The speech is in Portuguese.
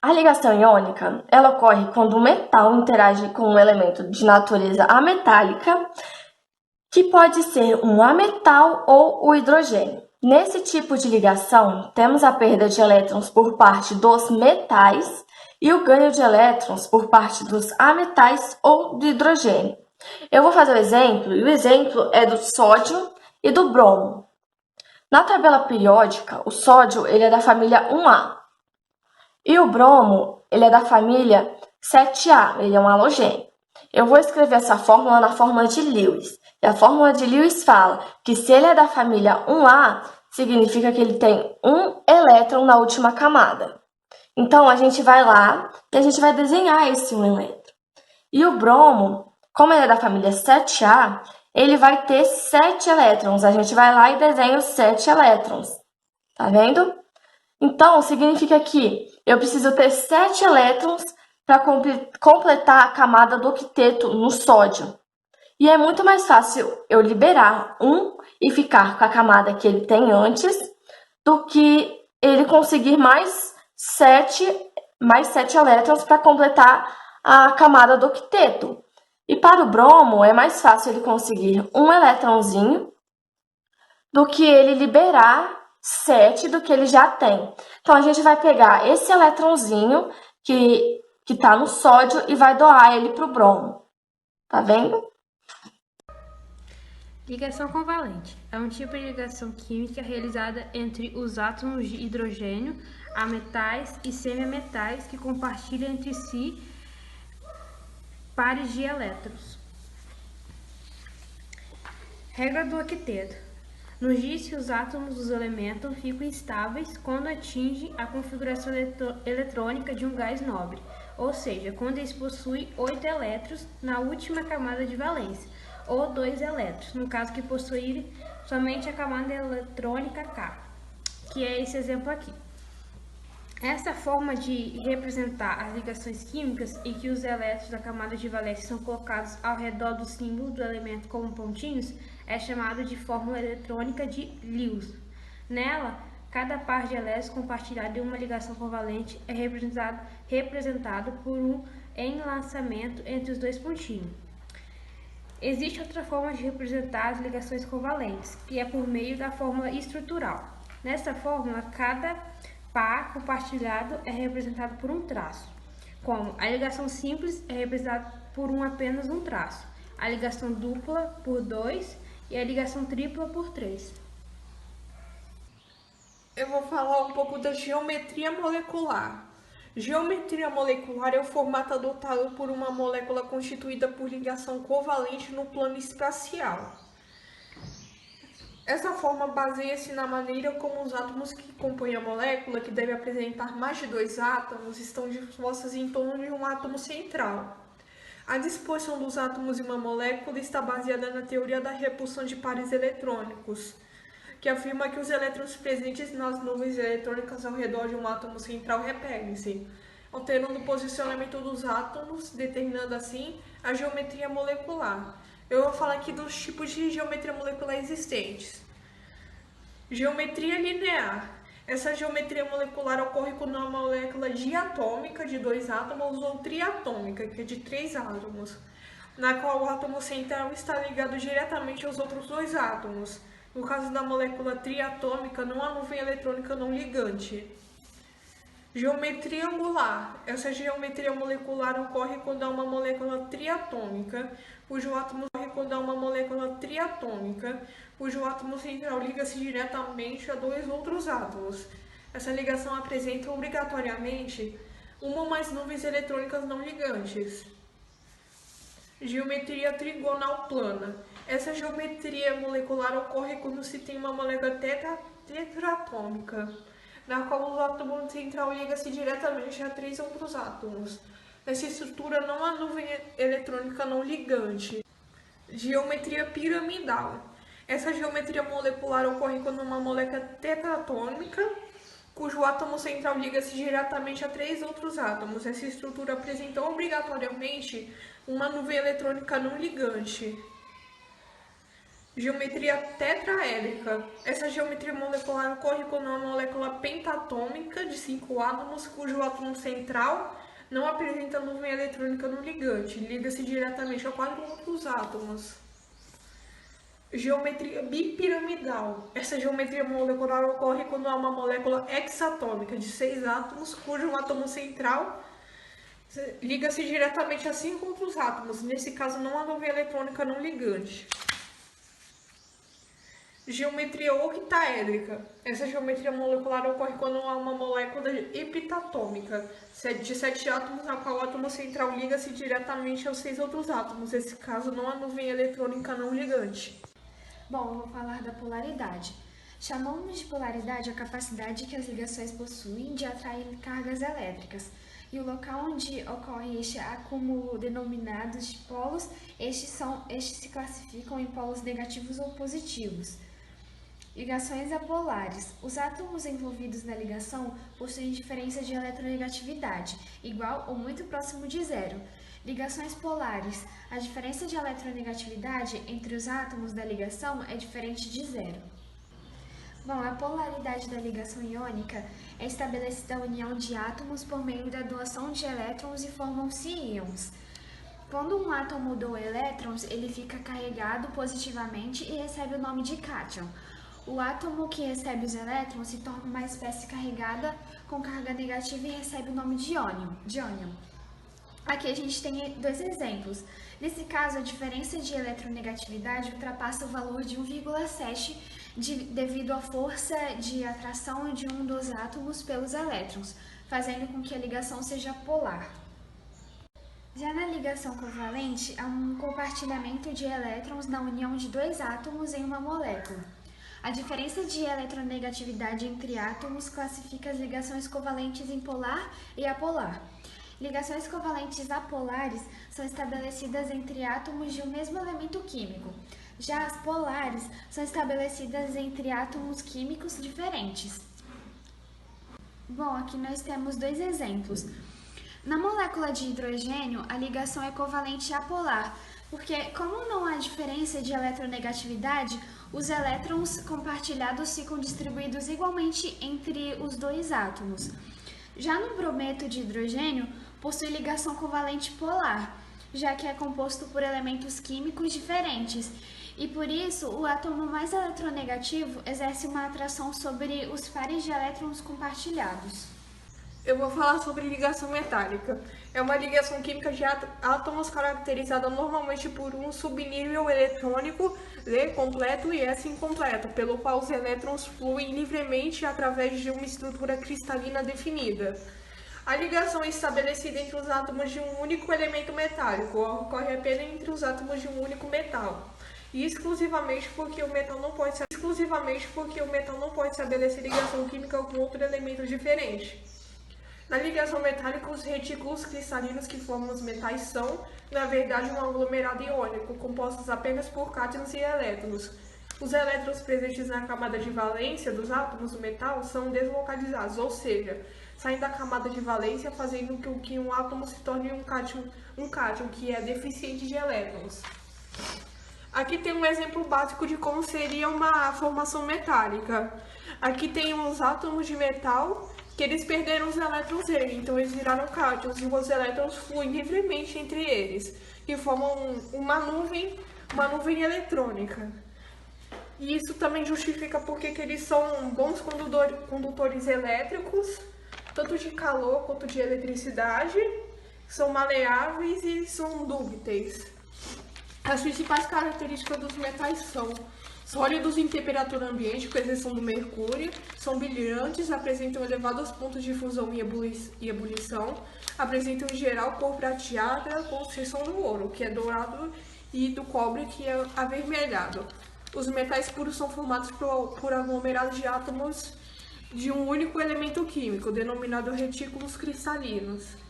A ligação iônica, ela ocorre quando um metal interage com um elemento de natureza ametálica, que pode ser um ametal ou o hidrogênio. Nesse tipo de ligação, temos a perda de elétrons por parte dos metais e o ganho de elétrons por parte dos ametais ou do hidrogênio. Eu vou fazer o exemplo, e o exemplo é do sódio e do bromo. Na tabela periódica, o sódio ele é da família 1A e o bromo ele é da família 7A, ele é um halogênio. Eu vou escrever essa fórmula na fórmula de Lewis. E a fórmula de Lewis fala que se ele é da família 1A, significa que ele tem um elétron na última camada. Então, a gente vai lá e a gente vai desenhar esse um elétron. E o bromo, como ele é da família 7A, ele vai ter 7 elétrons. A gente vai lá e desenha os 7 elétrons. Tá vendo? Então, significa que eu preciso ter 7 elétrons para completar a camada do octeto no sódio. E é muito mais fácil eu liberar um e ficar com a camada que ele tem antes do que ele conseguir mais 7 elétrons para completar a camada do octeto. E para o bromo, é mais fácil ele conseguir um elétronzinho do que ele liberar 7 do que ele já tem. Então, a gente vai pegar esse elétronzinho que está no sódio e vai doar ele para o bromo. Tá vendo? Ligação covalente é um tipo de ligação química realizada entre os átomos de hidrogênio, ametais e semimetais que compartilham entre si pares de elétrons. Regra do octeto. Nos diz que os átomos dos elementos ficam estáveis quando atingem a configuração eletrônica de um gás nobre, ou seja, quando eles possuem 8 elétrons na última camada de valência, ou 2 elétrons, no caso que possuírem somente a camada eletrônica K, que é esse exemplo aqui. Essa forma de representar as ligações químicas em que os elétrons da camada de valência são colocados ao redor do símbolo do elemento como pontinhos é chamada de fórmula eletrônica de Lewis. Nela, cada par de elétrons compartilhado em uma ligação covalente é representado por um enlaçamento entre os dois pontinhos. Existe outra forma de representar as ligações covalentes, que é por meio da fórmula estrutural. Nessa fórmula, cada par compartilhado é representado por um traço, como a ligação simples é representada por apenas um traço, a ligação dupla por 2 e a ligação tripla por 3. Eu vou falar um pouco da geometria molecular. Geometria molecular é o formato adotado por uma molécula constituída por ligação covalente no plano espacial. Essa forma baseia-se na maneira como os átomos que compõem a molécula, que deve apresentar mais de 2 átomos, estão dispostos em torno de um átomo central. A disposição dos átomos em uma molécula está baseada na teoria da repulsão de pares eletrônicos, que afirma que os elétrons presentes nas nuvens eletrônicas ao redor de um átomo central repelem-se, alterando o posicionamento dos átomos, determinando assim a geometria molecular. Eu vou falar aqui dos tipos de geometria molecular existentes. Geometria linear. Essa geometria molecular ocorre quando uma molécula diatômica de 2 átomos ou triatômica, que é de 3 átomos, na qual o átomo central está ligado diretamente aos outros 2 átomos. No caso da molécula triatômica, não há nuvem eletrônica não ligante. Geometria angular. Essa geometria molecular ocorre quando há uma molécula triatômica, cujo átomo central liga-se diretamente a 2 outros átomos. Essa ligação apresenta obrigatoriamente uma ou mais nuvens eletrônicas não ligantes. Geometria trigonal plana. Essa geometria molecular ocorre quando se tem uma molécula tetratômica, na qual o átomo central liga-se diretamente a 3 outros átomos. Nessa estrutura não há nuvem eletrônica não ligante. Geometria piramidal. Essa geometria molecular ocorre quando uma molécula tetratômica, cujo átomo central liga-se diretamente a 3 outros átomos. Essa estrutura apresenta obrigatoriamente uma nuvem eletrônica não ligante. Geometria tetraédrica. Essa geometria molecular ocorre quando uma molécula pentatômica de 5 átomos, cujo átomo central não apresenta nuvem eletrônica no ligante, liga-se diretamente a 4 outros átomos. Geometria bipiramidal. Essa geometria molecular ocorre quando há uma molécula hexatômica de 6 átomos, cujo átomo central liga-se diretamente a 5 outros átomos. Nesse caso, não há nuvem eletrônica no ligante. Geometria octaédrica. Essa geometria molecular ocorre quando há uma molécula heptatômica de 7 átomos, na qual o átomo central liga-se diretamente aos 6 outros átomos. Nesse caso, não há nuvem eletrônica não ligante. Bom, eu vou falar da polaridade. Chamamos de polaridade a capacidade que as ligações possuem de atrair cargas elétricas. E o local onde ocorre este acúmulo, denominados de polos, estes se classificam em polos negativos ou positivos. Ligações apolares. Os átomos envolvidos na ligação possuem diferença de eletronegatividade, igual ou muito próximo de zero. Ligações polares. A diferença de eletronegatividade entre os átomos da ligação é diferente de zero. Bom, a polaridade da ligação iônica é estabelecida a união de átomos por meio da doação de elétrons e formam-se íons. Quando um átomo doa elétrons, ele fica carregado positivamente e recebe o nome de cátion. O átomo que recebe os elétrons se torna uma espécie carregada com carga negativa e recebe o nome de íon. Aqui a gente tem 2 exemplos. Nesse caso, a diferença de eletronegatividade ultrapassa o valor de 1,7 devido à força de atração de um dos átomos pelos elétrons, fazendo com que a ligação seja polar. Já na ligação covalente, há um compartilhamento de elétrons na união de 2 átomos em uma molécula. A diferença de eletronegatividade entre átomos classifica as ligações covalentes em polar e apolar. Ligações covalentes apolares são estabelecidas entre átomos de um mesmo elemento químico. Já as polares são estabelecidas entre átomos químicos diferentes. Bom, aqui nós temos 2 exemplos. Na molécula de hidrogênio, a ligação é covalente apolar, porque como não há diferença de eletronegatividade, os elétrons compartilhados ficam distribuídos igualmente entre os 2 átomos. Já no brometo de hidrogênio, possui ligação covalente polar, já que é composto por elementos químicos diferentes, e por isso o átomo mais eletronegativo exerce uma atração sobre os pares de elétrons compartilhados. Eu vou falar sobre ligação metálica. É uma ligação química de átomos caracterizada normalmente por um subnível eletrônico L completo e S incompleto, pelo qual os elétrons fluem livremente através de uma estrutura cristalina definida. A ligação é estabelecida entre os átomos de um único elemento metálico, ocorre apenas entre os átomos de um único metal, e exclusivamente porque o metal não pode estabelecer ligação química com outro elemento diferente. Na ligação metálica, os retículos cristalinos que formam os metais são, na verdade, um aglomerado iônico, compostos apenas por cátions e elétrons. Os elétrons presentes na camada de valência dos átomos do metal são deslocalizados, ou seja, saem da camada de valência, fazendo com que um átomo se torne um cátion, que é deficiente de elétrons. Aqui tem um exemplo básico de como seria uma formação metálica. Aqui tem uns átomos de metal que eles perderam os elétrons dele, então eles viraram cátions e os elétrons fluem livremente entre eles, que formam uma nuvem eletrônica. E isso também justifica porque que eles são bons condutores elétricos, tanto de calor quanto de eletricidade, são maleáveis e são dúcteis. As principais características dos metais são sólidos em temperatura ambiente, com exceção do mercúrio, são brilhantes, apresentam elevados pontos de fusão e ebulição, apresentam em geral cor prateada, com exceção do ouro, que é dourado, e do cobre, que é avermelhado. Os metais puros são formados por aglomerados de átomos de um único elemento químico, denominado retículos cristalinos.